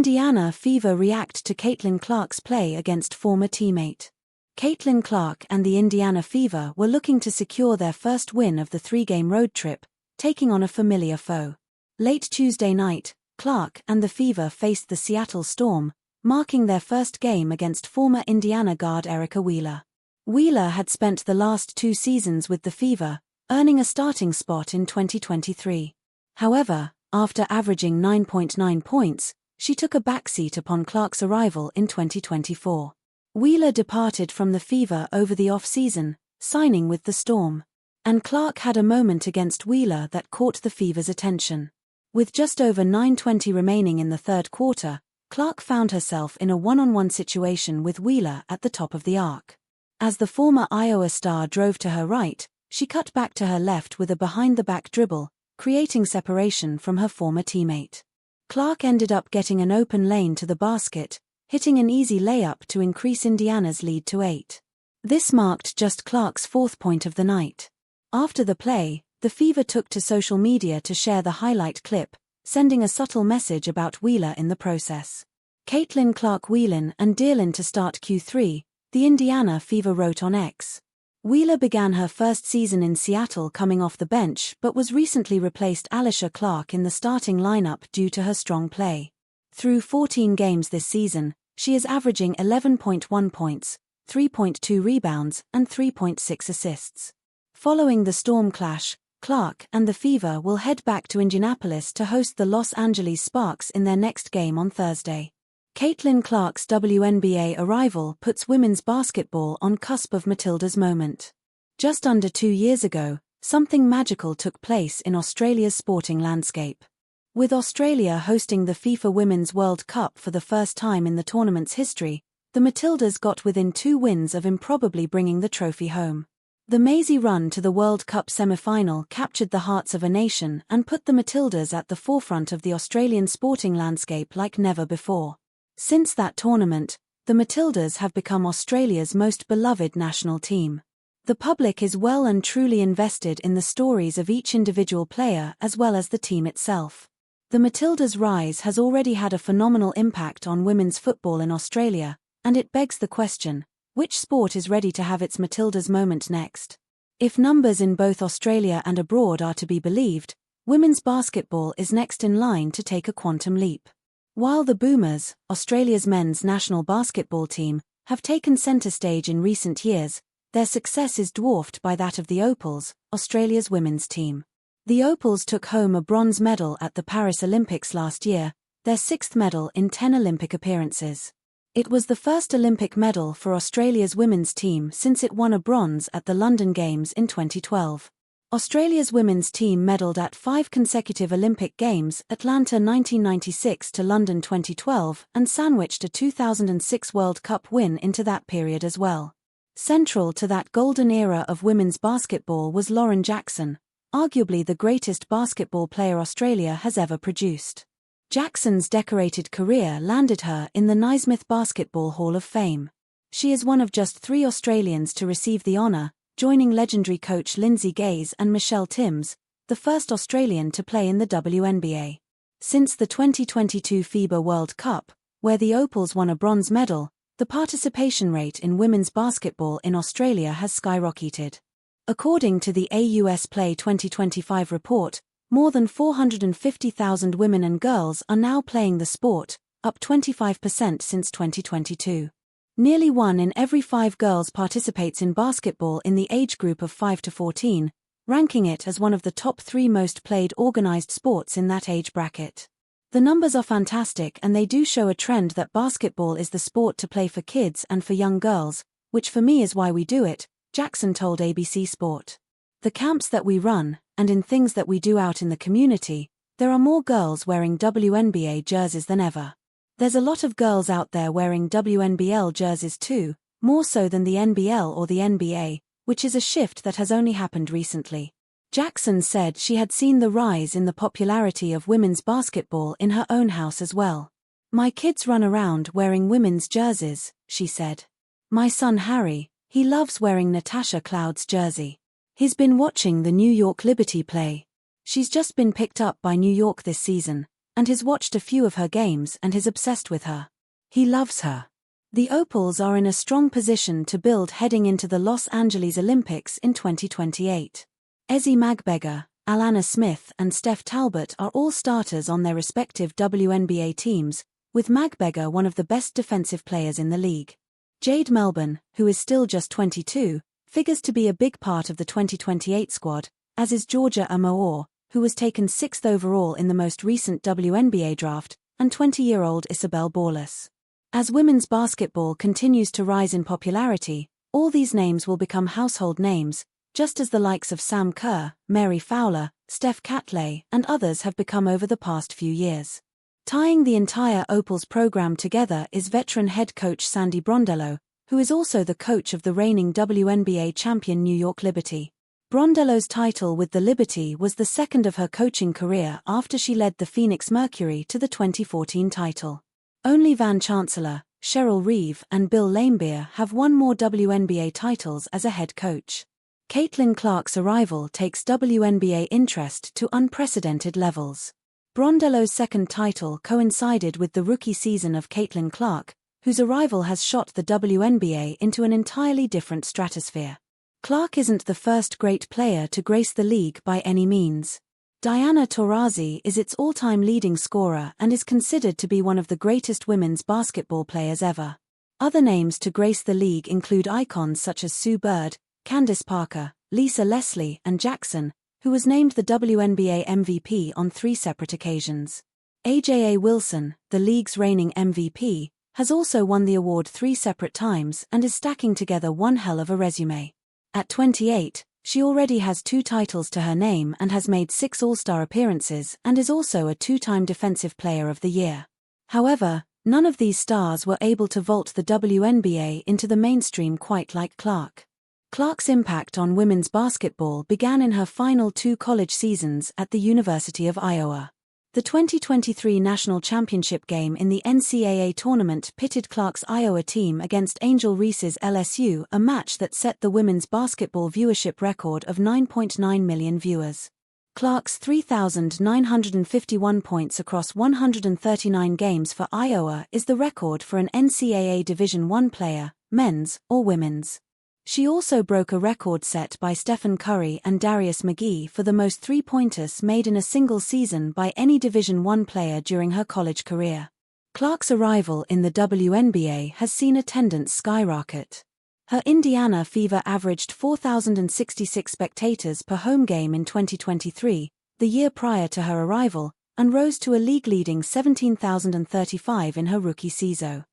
Indiana Fever react to Caitlin Clark's play against former teammate. Caitlin Clark and the Indiana Fever were looking to secure their first win of the three-game road trip, taking on a familiar foe. Late Tuesday night, Clark and the Fever faced the Seattle Storm, marking their first game against former Indiana guard Erica Wheeler. Wheeler had spent the last 2 seasons with the Fever, earning a starting spot in 2023. However, after averaging 9.9 points, she took a backseat upon Clark's arrival in 2024. Wheeler departed from the Fever over the off-season, signing with the Storm. And Clark had a moment against Wheeler that caught the Fever's attention. With just over 9:20 remaining in the third quarter, Clark found herself in a one-on-one situation with Wheeler at the top of the arc. As the former Iowa star drove to her right, she cut back to her left with a behind-the-back dribble, creating separation from her former teammate. Clark ended up getting an open lane to the basket, hitting an easy layup to increase Indiana's lead to 8. This marked just Clark's 4th point of the night. After the play, the Fever took to social media to share the highlight clip, sending a subtle message about Wheeler in the process. Caitlin Clark Wheelin and Dearlin to start Q3, the Indiana Fever wrote on X. Wheeler began her first season in Seattle coming off the bench but was recently replaced Alicia Clark in the starting lineup due to her strong play. Through 14 games this season, she is averaging 11.1 points, 3.2 rebounds, and 3.6 assists. Following the Storm clash, Clark and the Fever will head back to Indianapolis to host the Los Angeles Sparks in their next game on Thursday. Caitlin Clark's WNBA arrival puts women's basketball on cusp of Matilda's moment. Just under 2 years ago, something magical took place in Australia's sporting landscape. With Australia hosting the FIFA Women's World Cup for the first time in the tournament's history, the Matildas got within 2 wins of improbably bringing the trophy home. The mazy run to the World Cup semi-final captured the hearts of a nation and put the Matildas at the forefront of the Australian sporting landscape like never before. Since that tournament, the Matildas have become Australia's most beloved national team. The public is well and truly invested in the stories of each individual player as well as the team itself. The Matildas' rise has already had a phenomenal impact on women's football in Australia, and it begs the question, which sport is ready to have its Matildas moment next? If numbers in both Australia and abroad are to be believed, women's basketball is next in line to take a quantum leap. While the Boomers, Australia's men's national basketball team, have taken centre stage in recent years, their success is dwarfed by that of the Opals, Australia's women's team. The Opals took home a bronze medal at the Paris Olympics last year, their 6th medal in 10 Olympic appearances. It was the first Olympic medal for Australia's women's team since it won a bronze at the London Games in 2012. Australia's women's team medalled at 5 consecutive Olympic Games, Atlanta 1996 to London 2012, and sandwiched a 2006 World Cup win into that period as well. Central to that golden era of women's basketball was Lauren Jackson, arguably the greatest basketball player Australia has ever produced. Jackson's decorated career landed her in the Naismith Basketball Hall of Fame. She is one of just 3 Australians to receive the honour, joining legendary coach Lindsay Gaze and Michelle Timms, the first Australian to play in the WNBA. Since the 2022 FIBA World Cup, where the Opals won a bronze medal, the participation rate in women's basketball in Australia has skyrocketed. According to the AUS Play 2025 report, more than 450,000 women and girls are now playing the sport, up 25% since 2022. Nearly 1 in every 5 girls participates in basketball in the age group of 5 to 14, ranking it as one of the top 3 most played organized sports in that age bracket. The numbers are fantastic and they do show a trend that basketball is the sport to play for kids and for young girls, which for me is why we do it, Jackson told ABC Sport. The camps that we run, and in things that we do out in the community, there are more girls wearing WNBA jerseys than ever. There's a lot of girls out there wearing WNBL jerseys too, more so than the NBL or the NBA, which is a shift that has only happened recently. Jackson said she had seen the rise in the popularity of women's basketball in her own house as well. "My kids run around wearing women's jerseys," she said. "My son Harry, he loves wearing Natasha Cloud's jersey. He's been watching the New York Liberty play. She's just been picked up by New York this season, and has watched a few of her games and is obsessed with her. He loves her. The Opals are in a strong position to build heading into the Los Angeles Olympics in 2028. Ezi Magbega, Alana Smith and Steph Talbot are all starters on their respective WNBA teams, with Magbega one of the best defensive players in the league. Jade Melbourne, who is still just 22, figures to be a big part of the 2028 squad, as is Georgia Amoore, who was taken 6th overall in the most recent WNBA draft, and 20-year-old Isabel Borlas. As women's basketball continues to rise in popularity, all these names will become household names, just as the likes of Sam Kerr, Mary Fowler, Steph Catley, and others have become over the past few years. Tying the entire Opals program together is veteran head coach Sandy Brondello, who is also the coach of the reigning WNBA champion New York Liberty. Brondello's title with the Liberty was the second of her coaching career after she led the Phoenix Mercury to the 2014 title. Only Van Chancellor, Cheryl Reeve and Bill Laimbeer have won more WNBA titles as a head coach. Caitlin Clark's arrival takes WNBA interest to unprecedented levels. Brondello's second title coincided with the rookie season of Caitlin Clark, whose arrival has shot the WNBA into an entirely different stratosphere. Clark isn't the first great player to grace the league by any means. Diana Taurasi is its all-time leading scorer and is considered to be one of the greatest women's basketball players ever. Other names to grace the league include icons such as Sue Bird, Candace Parker, Lisa Leslie and Jackson, who was named the WNBA MVP on 3 separate occasions. AJA Wilson, the league's reigning MVP, has also won the award 3 separate times and is stacking together one hell of a resume. At 28, she already has 2 titles to her name and has made 6 All-Star appearances and is also a 2-time Defensive Player of the Year. However, none of these stars were able to vault the WNBA into the mainstream quite like Clark. Clark's impact on women's basketball began in her final 2 college seasons at the University of Iowa. The 2023 National Championship game in the NCAA tournament pitted Clark's Iowa team against Angel Reese's LSU, a match that set the women's basketball viewership record of 9.9 million viewers. Clark's 3,951 points across 139 games for Iowa is the record for an NCAA Division I player, men's or women's. She also broke a record set by Stephen Curry and Darius McGee for the most three-pointers made in a single season by any Division I player during her college career. Clark's arrival in the WNBA has seen attendance skyrocket. Her Indiana Fever averaged 4,066 spectators per home game in 2023, the year prior to her arrival, and rose to a league-leading 17,035 in her rookie season.